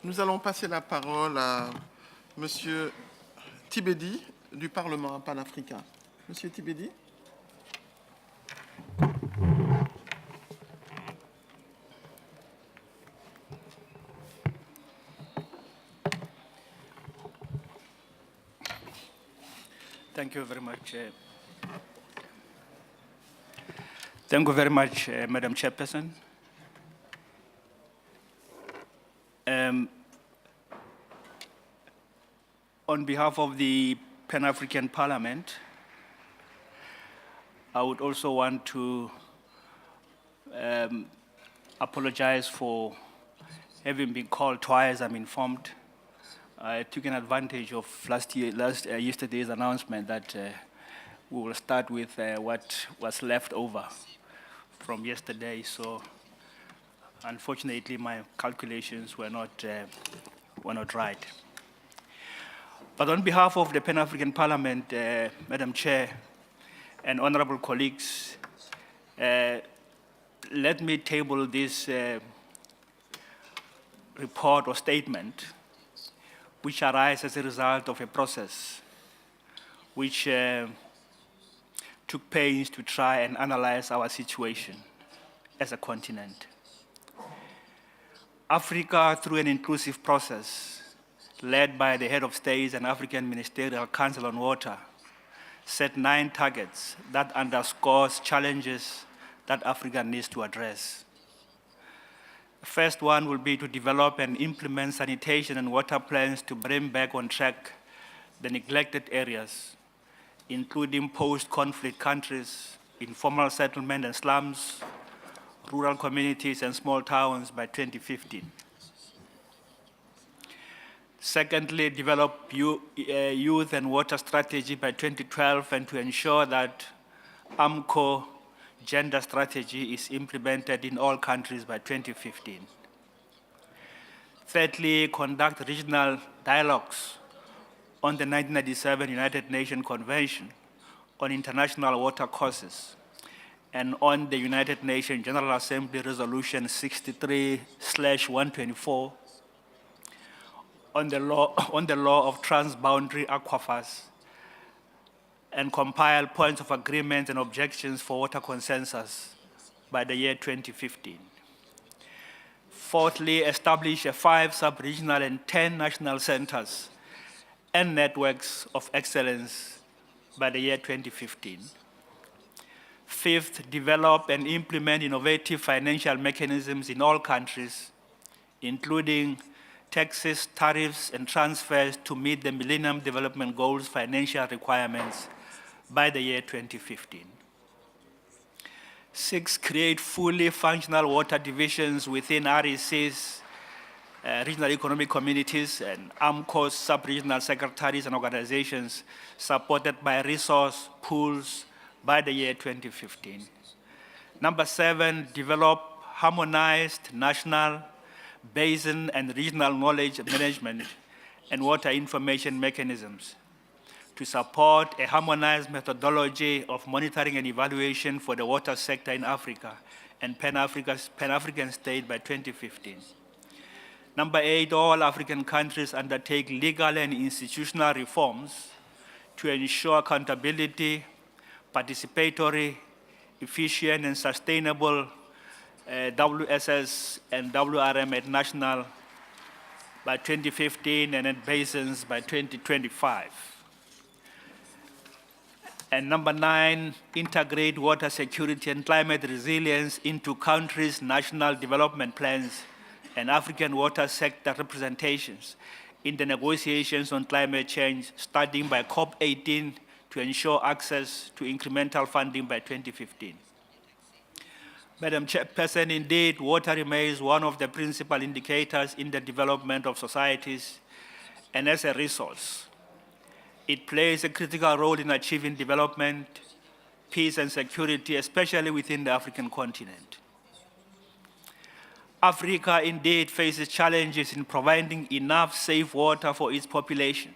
Nous allons passer la parole à Monsieur Thibedi du Parlement panafricain. Monsieur Thibedi. Thank you very much. Thank you very much, Madam Chairperson. On behalf of the Pan-African Parliament, I would also want to apologize for having been called twice. I'm informed. I took an advantage of yesterday's announcement that we will start with what was left over from yesterday. So, unfortunately, my calculations were not right. But on behalf of the Pan-African Parliament, Madam Chair, and honorable colleagues, let me table this report or statement which arise as a result of a process which took pains to try and analyze our situation as a continent. Africa, through an inclusive process led by the head of states and African Ministerial Council on Water, set 9 targets that underscores challenges that Africa needs to address. The first one will be to develop and implement sanitation and water plans to bring back on track the neglected areas, including post-conflict countries, informal settlement and slums, rural communities and small towns by 2015. Secondly, develop youth and water strategy by 2012 and to ensure that AMCO gender strategy is implemented in all countries by 2015. Thirdly, conduct regional dialogues on the 1997 United Nations Convention on International Water Courses and on the United Nations General Assembly Resolution 63/124 on the law of transboundary aquifers, and compile points of agreement and objections for water consensus by the year 2015. Fourthly, establish 5 sub-regional and 10 national centers and networks of excellence by the year 2015. Fifth, develop and implement innovative financial mechanisms in all countries, including taxes, tariffs, and transfers to meet the Millennium Development Goals financial requirements by the year 2015. 6, create fully functional water divisions within RECs, regional economic communities, and AMCO's sub-regional secretaries and organizations supported by resource pools by the year 2015. Number 7, develop harmonized national, basin, and regional knowledge management and water information mechanisms to support a harmonized methodology of monitoring and evaluation for the water sector in Africa and Pan-African state by 2015. Number 8, all African countries undertake legal and institutional reforms to ensure accountability, participatory, efficient, and sustainable WSS and WRM at national by 2015 and at basins by 2025. And number 9, integrate water security and climate resilience into countries' national development plans and African water sector representations in the negotiations on climate change, starting by COP18 to ensure access to incremental funding by 2015. Madam Chairperson, indeed, water remains one of the principal indicators in the development of societies, and as a resource, it plays a critical role in achieving development, peace, and security, especially within the African continent. Africa indeed faces challenges in providing enough safe water for its population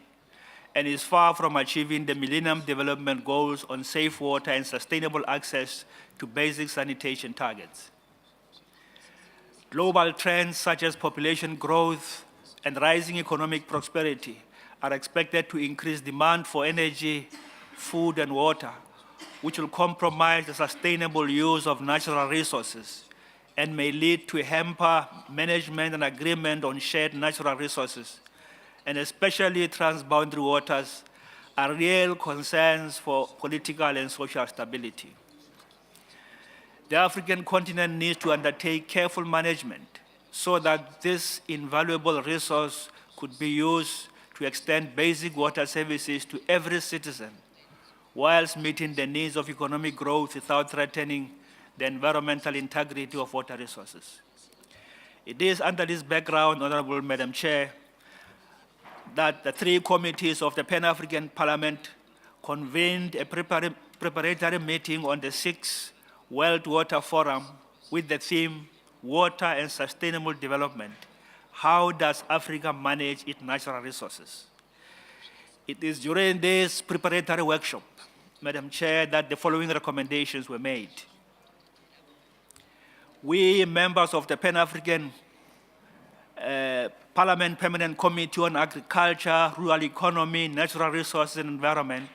and is far from achieving the Millennium Development Goals on safe water and sustainable access to basic sanitation targets. Global trends such as population growth, and rising economic prosperity are expected to increase demand for energy, food, and water, which will compromise the sustainable use of natural resources and may lead to hamper management and agreement on shared natural resources, and especially transboundary waters, are real concerns for political and social stability. The African continent needs to undertake careful management so that this invaluable resource could be used to extend basic water services to every citizen, whilst meeting the needs of economic growth without threatening the environmental integrity of water resources. It is under this background, Honorable Madam Chair, that the three committees of the Pan-African Parliament convened a preparatory meeting on the 6th World Water Forum with the theme, Water and Sustainable Development. How does Africa manage its natural resources? It is during this preparatory workshop, Madam Chair, that the following recommendations were made. We, members of the Pan-African Parliament Permanent Committee on Agriculture, Rural Economy, Natural Resources and Environment,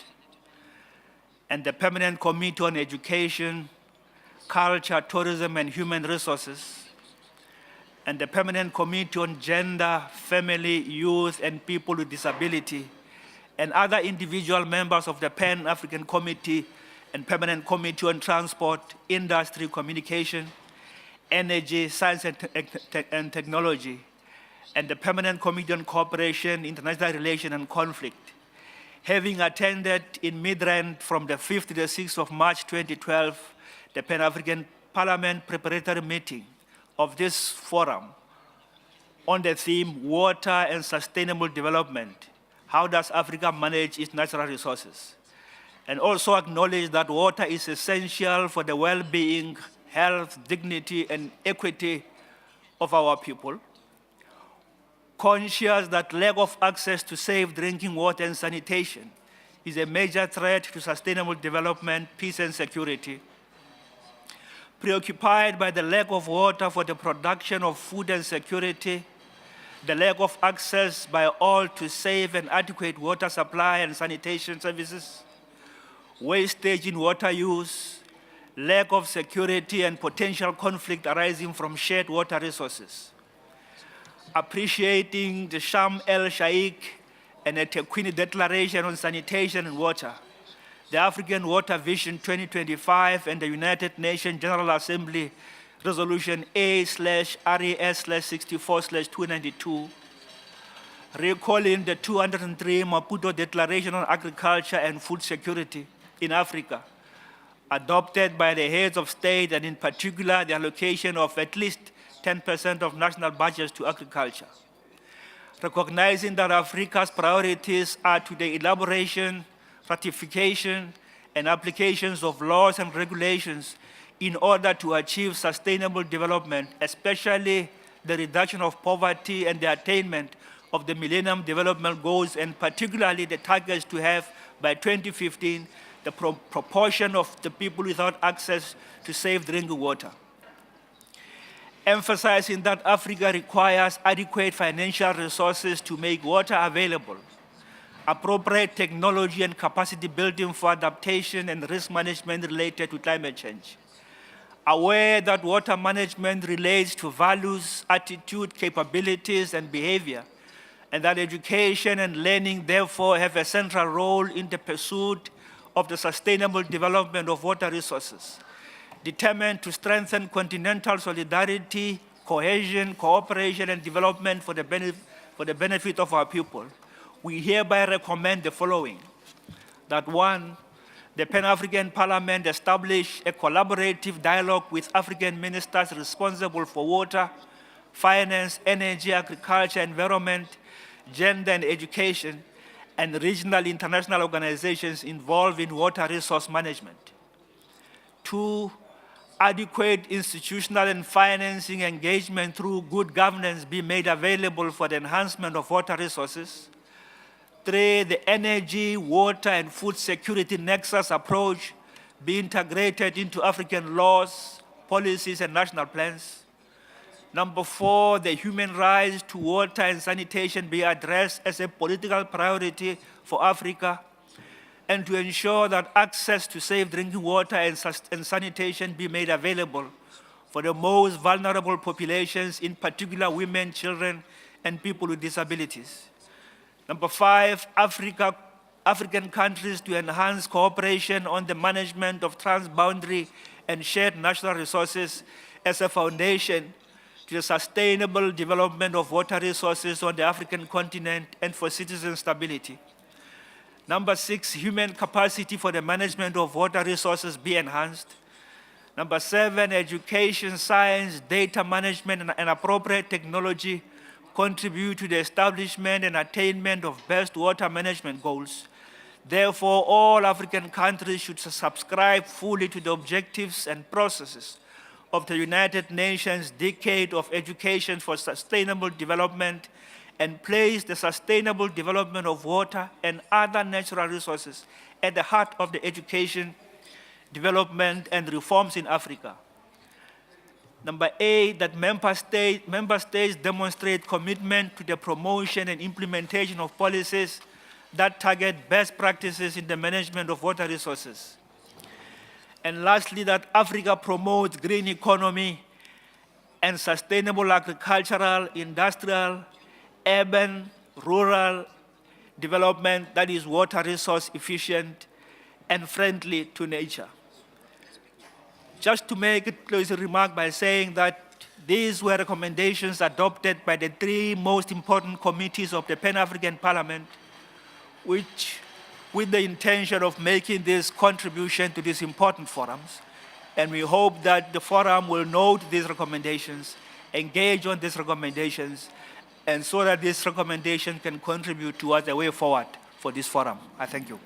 and the Permanent Committee on Education, Culture, Tourism and Human Resources, and the Permanent Committee on Gender, Family, Youth and People with Disability, and other individual members of the Pan-African Committee and Permanent Committee on Transport, Industry, Communication, Energy, Science and Technology, and the Permanent Committee on Cooperation, International Relations and Conflict, having attended in Midrand from the 5th to the 6th of March 2012, the Pan-African Parliament preparatory meeting of this forum on the theme, Water and Sustainable Development. How does Africa manage its natural resources? And also acknowledge that water is essential for the well-being, health, dignity, and equity of our people. Conscious that lack of access to safe drinking water and sanitation is a major threat to sustainable development, peace, and security. Preoccupied by the lack of water for the production of food and security, the lack of access by all to safe and adequate water supply and sanitation services, wastage in water use, lack of security and potential conflict arising from shared water resources. Appreciating the Sharm el-Sheikh and the Tequini Declaration on Sanitation and Water, the African Water Vision 2025 and the United Nations General Assembly Resolution A/RES/64/292, recalling the 203 Maputo Declaration on Agriculture and Food Security in Africa, adopted by the heads of state, and in particular the allocation of at least 10% of national budgets to agriculture. Recognizing that Africa's priorities are to the elaboration, ratification, and applications of laws and regulations in order to achieve sustainable development, especially the reduction of poverty and the attainment of the Millennium Development Goals, and particularly the targets to have by 2015 the proportion of the people without access to safe drinking water. Emphasizing that Africa requires adequate financial resources to make water available, appropriate technology and capacity building for adaptation and risk management related to climate change. Aware that water management relates to values, attitude, capabilities, and behavior, and that education and learning therefore have a central role in the pursuit of the sustainable development of water resources. Determined to strengthen continental solidarity, cohesion, cooperation, and development for the benefit of our people, we hereby recommend the following. That one, the Pan-African Parliament establish a collaborative dialogue with African ministers responsible for water, finance, energy, agriculture, environment, gender and education, and regional international organizations involved in water resource management. Two, adequate institutional and financing engagement through good governance be made available for the enhancement of water resources. Three, the energy, water, and food security nexus approach be integrated into African laws, policies, and national plans. Number 4, the human rights to water and sanitation be addressed as a political priority for Africa, and to ensure that access to safe drinking water and sanitation be made available for the most vulnerable populations, in particular women, children, and people with disabilities. Number 5, African countries to enhance cooperation on the management of transboundary and shared national resources as a foundation to the sustainable development of water resources on the African continent and for citizen stability. Number 6, human capacity for the management of water resources be enhanced. Number 7, education, science, data management, and appropriate technology contribute to the establishment and attainment of best water management goals. Therefore, all African countries should subscribe fully to the objectives and processes of the United Nations Decade of Education for Sustainable Development, and place the sustainable development of water and other natural resources at the heart of the education, development, and reforms in Africa. Number 8, that member states demonstrate commitment to the promotion and implementation of policies that target best practices in the management of water resources. And lastly, that Africa promotes green economy and sustainable agricultural, industrial, urban, rural development that is water resource efficient and friendly to nature. Just to make it close a remark by saying that these were recommendations adopted by the 3 most important committees of the Pan-African Parliament, which with the intention of making this contribution to these important forums. And we hope that the forum will note these recommendations, engage on these recommendations, and so that this recommendation can contribute towards the way forward for this forum. I thank you.